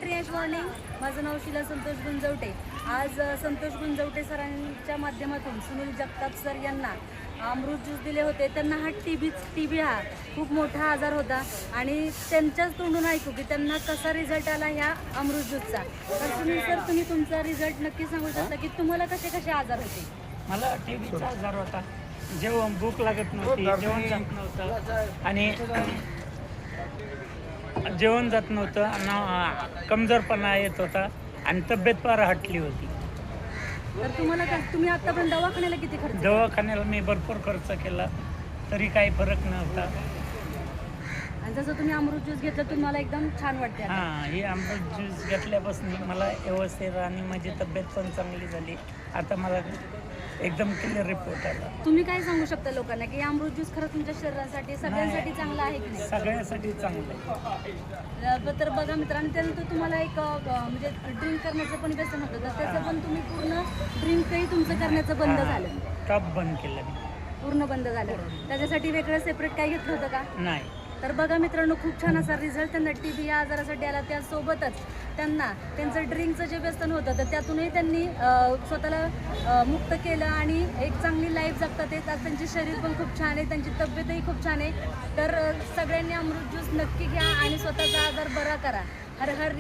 Trash morning. माझं नाव शीला संतोष गुंजवटे. आज संतोष गुंजवटे सरांच्या माध्यमातून सुनील जगताप सर यांना अमृत ज्यूस दिले होते. त्यांना हा टीबी हा खूप मोठा आजार होता आणि त्यांच्याच तोंडून ऐकू की त्यांना कसा रिझल्ट आला ह्या अमृत ज्यूसचा. तर सुनील सर, तुम्ही तुमचा रिझल्ट नक्की सांगू शकता की तुम्हाला कसे कसे आजार होते? मला टीबीचा आजार होता. जेवण भूक लागत नव्हती, जेवण जात नव्हतं आणि जेवण जात नव्हतं आणि कमजोरपणा येत होता आणि तब्येत फार हटली होती. तर तुम्हाला तुम्ही आतापर्यंत दवाखान्याला किती खर्च? दवाखान्याला मी भरपूर खर्च केला तरी काही फरक नव्हता. आणि जसं तुम्ही अमृत ज्यूस घेतलं तुम्हाला एकदम छान वाटते आता? हां, ही अमृत ज्यूस घेतल्यापासून मला व्यवस्थित आणि माझी तब्येत पण चांगली झाली. आता मला एकदम क्लिअर रिपोर्ट आला. तुम्ही काय सांगू शकता लोकांना की अमृत ज्यूस खरं तुमच्या शरीरासाठी सगळ्यांसाठी चांगला आहे की नाही? सगळ्यासाठी चांगलं आहे. तर बघा मित्रांनो, त्यानंतर तुम्हाला एक म्हणजे ड्रिंक करण्याचं पण व्यसन होतं, तर त्याचं पण तुम्ही पूर्ण ड्रिंकही तुमचं करण्याचं बंद झालं? टॉप बंद केलं मी. पूर्ण बंद झालं. त्याच्यासाठी वेगळं सेपरेट काही घेतलं होतं का? नाही. तर बघा मित्रांनो, खूप छान असा रिझल्ट त्यांना टीबी या आजारासाठी आला. त्यासोबतच त्यांना त्यांचं ड्रिंकचं जे व्यसन होतं तर त्यातूनही त्यांनी स्वतःला मुक्त केलं आणि एक चांगली लाईफ जगतात येत. आज त्यांचे शरीर पण खूप छान आहे, त्यांची तब्येतही खूप छान आहे. तर सगळ्यांनी अमृत ज्यूस नक्की घ्या आणि स्वतःचा आजार बरा करा. हर हर